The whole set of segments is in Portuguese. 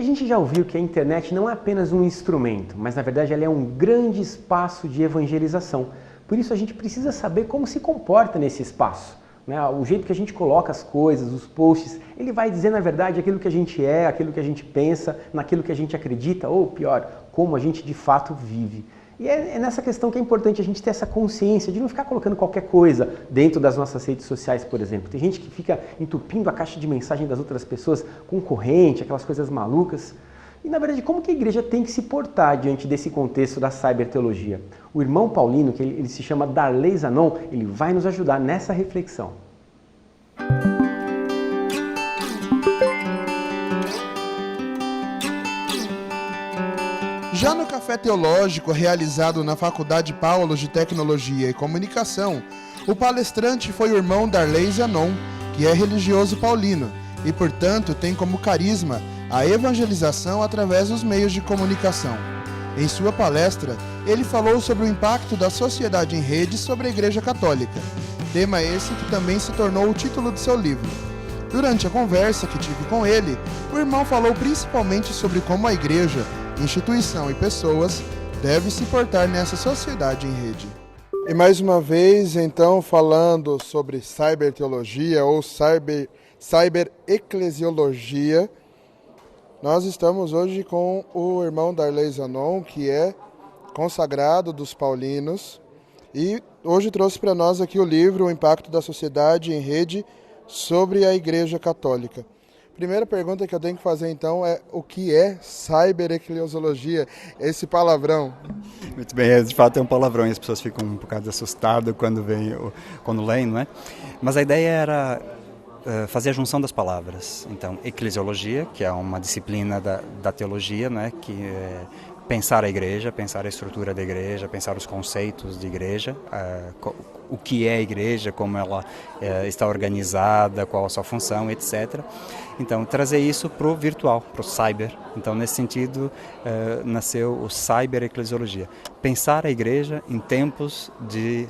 a gente já ouviu que a internet não é apenas um instrumento, mas na verdade ela é um grande espaço de evangelização. Por isso a gente precisa saber como se comporta nesse espaço. O jeito que a gente coloca as coisas, os posts, ele vai dizer na verdade aquilo que a gente é, aquilo que a gente pensa, naquilo que a gente acredita, ou pior, como a gente de fato vive. E é nessa questão que é importante a gente ter essa consciência de não ficar colocando qualquer coisa dentro das nossas redes sociais, por exemplo. Tem gente que fica entupindo a caixa de mensagem das outras pessoas com corrente, aquelas coisas malucas. E, na verdade, como que a igreja tem que se portar diante desse contexto da cyberteologia? O irmão Paulino, que ele se chama Darley Zanon, ele vai nos ajudar nessa reflexão. Já no Café Teológico, realizado na Faculdade Paulo de Tecnologia e Comunicação, o palestrante foi o irmão Darley Zanon, que é religioso paulino e, portanto, tem como carisma a evangelização através dos meios de comunicação. Em sua palestra, ele falou sobre o impacto da sociedade em rede sobre a Igreja Católica, tema esse que também se tornou o título de seu livro. Durante a conversa que tive com ele, o irmão falou principalmente sobre como a Igreja, instituição e pessoas deve se portar nessa sociedade em rede. E mais uma vez, então, falando sobre cyberteologia ou cybereclesiologia, nós estamos hoje com o irmão Darley Zanon, que é consagrado dos paulinos, e hoje trouxe para nós aqui o livro O Impacto da Sociedade em Rede sobre a Igreja Católica. Primeira pergunta que eu tenho que fazer então é o que é cybereclesiologia, esse palavrão? Muito bem, de fato é um palavrão e as pessoas ficam um bocado assustadas quando leem, não é? Mas a ideia era fazer a junção das palavras. Então, eclesiologia, que é uma disciplina da teologia, né, que é pensar a igreja, pensar a estrutura da igreja, pensar os conceitos de igreja, o que é a igreja, como ela está organizada, qual a sua função, etc. Então, trazer isso para o virtual, para o cyber. Então, nesse sentido, nasceu o cybereclesiologia. Pensar a igreja em tempos de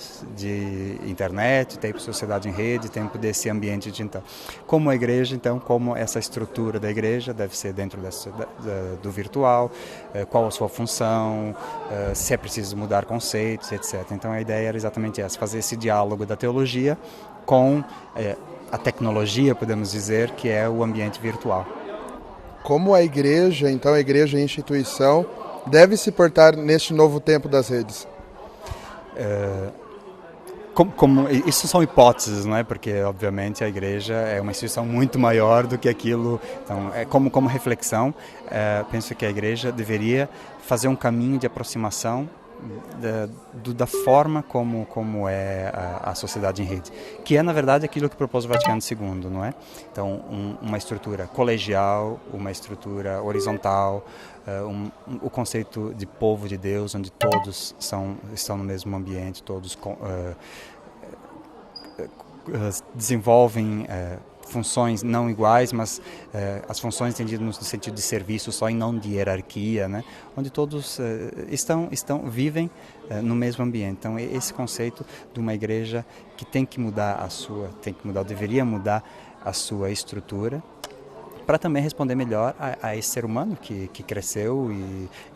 internet, tempo de sociedade em rede, tempo desse ambiente digital. Como a igreja, então, como essa estrutura da igreja deve ser dentro do virtual, qual a sua função, se é preciso mudar conceitos, etc. Então, a ideia era exatamente essa, fazer esse diálogo da teologia com a tecnologia, podemos dizer, que é o ambiente virtual. Como a igreja, então a igreja é instituição, deve se portar neste novo tempo das redes? Isso são hipóteses, não é? Porque, obviamente, a igreja é uma instituição muito maior do que aquilo. Então, como reflexão, penso que a igreja deveria fazer um caminho de aproximação da forma como é a sociedade em rede, que é, na verdade, aquilo que propôs o Vaticano II, não é? Então, uma estrutura colegial, uma estrutura horizontal, o conceito de povo de Deus, onde todos estão no mesmo ambiente, todos desenvolvem funções não iguais, mas as funções entendidas no sentido de serviço só e não de hierarquia, né? Onde todos vivem no mesmo ambiente. Então, esse conceito de uma igreja que deveria mudar a sua estrutura, para também responder melhor a esse ser humano que cresceu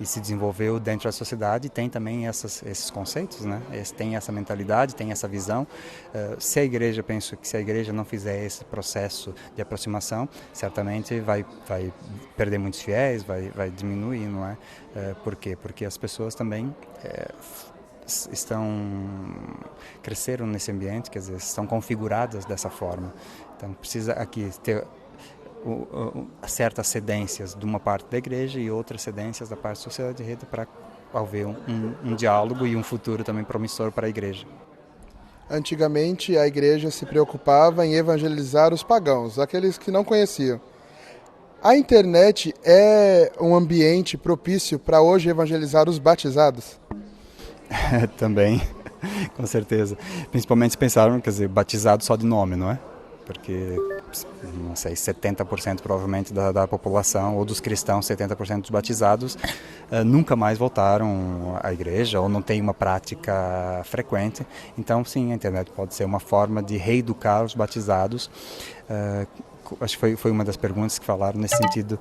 e se desenvolveu dentro da sociedade, e tem também esses conceitos, né? Tem essa mentalidade, tem essa visão. Penso que se a igreja não fizer esse processo de aproximação, certamente vai perder muitos fiéis, vai diminuir, não é? Por quê? Porque as pessoas também cresceram nesse ambiente, quer dizer, estão configuradas dessa forma. Então precisa aqui ter certas cedências de uma parte da igreja e outras cedências da parte da sociedade de rede para haver um diálogo e um futuro também promissor para a igreja. Antigamente a igreja se preocupava em evangelizar os pagãos, aqueles que não conheciam. A internet é um ambiente propício para hoje evangelizar os batizados? Também, com certeza. Principalmente se pensaram, quer dizer, batizado só de nome, não é? Porque, não sei, 70% provavelmente da população, ou dos cristãos, 70% dos batizados, nunca mais voltaram à igreja, ou não tem uma prática frequente. Então, sim, a internet pode ser uma forma de reeducar os batizados, acho que foi uma das perguntas que falaram nesse sentido.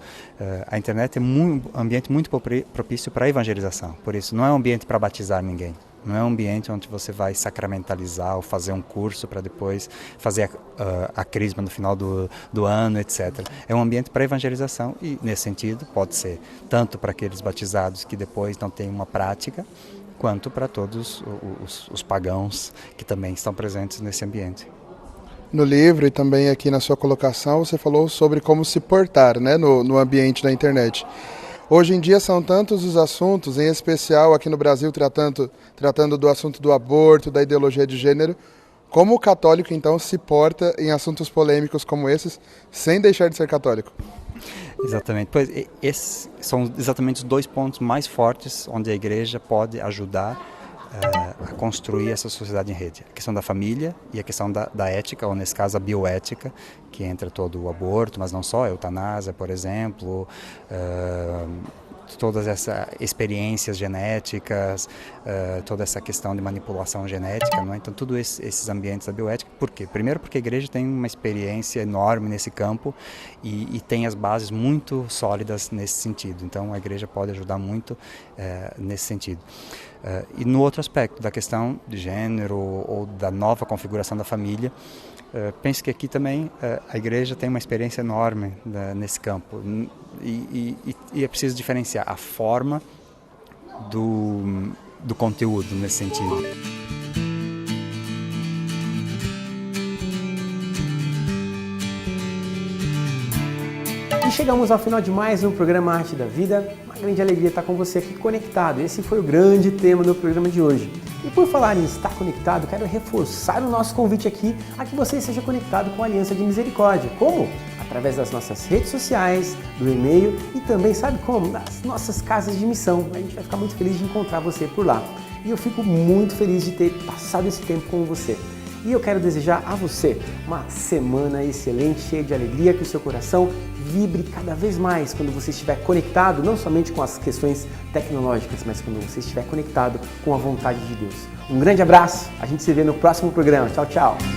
A internet é um ambiente muito propício para a evangelização. Por isso, não é um ambiente para batizar ninguém. Não é um ambiente onde você vai sacramentalizar ou fazer um curso para depois fazer a crisma no final do ano, etc. É um ambiente para evangelização e, nesse sentido, pode ser tanto para aqueles batizados que depois não têm uma prática, quanto para todos os pagãos que também estão presentes nesse ambiente. No livro e também aqui na sua colocação, você falou sobre como se portar, né, no ambiente da internet. Hoje em dia são tantos os assuntos, em especial aqui no Brasil, tratando do assunto do aborto, da ideologia de gênero. Como o católico, então, se porta em assuntos polêmicos como esses, sem deixar de ser católico? Exatamente. Pois, esses são exatamente os 2 pontos mais fortes onde a igreja pode ajudar a construir essa sociedade em rede. A questão da família e a questão da ética, ou nesse caso a bioética, que entra todo o aborto, mas não só, a eutanásia, por exemplo, todas essas experiências genéticas, toda essa questão de manipulação genética, não é? Então, todos esses ambientes da bioética. Por quê? Primeiro porque a igreja tem uma experiência enorme nesse campo e tem as bases muito sólidas nesse sentido. Então, a igreja pode ajudar muito nesse sentido. E no outro aspecto, da questão de gênero ou da nova configuração da família, penso que aqui também a igreja tem uma experiência enorme nesse campo e é preciso diferenciar a forma do conteúdo nesse sentido. E chegamos ao final de mais um programa Arte da Vida. Uma grande alegria estar com você aqui conectado. Esse foi o grande tema do programa de hoje. E por falar em estar conectado, quero reforçar o nosso convite aqui a que você seja conectado com a Aliança de Misericórdia. Como? Através das nossas redes sociais, do e-mail e também, sabe como? Das nossas casas de missão. A gente vai ficar muito feliz de encontrar você por lá. E eu fico muito feliz de ter passado esse tempo com você. E eu quero desejar a você uma semana excelente, cheia de alegria, que o seu coração vibre cada vez mais quando você estiver conectado, não somente com as questões tecnológicas, mas quando você estiver conectado com a vontade de Deus. Um grande abraço, a gente se vê no próximo programa. Tchau, tchau!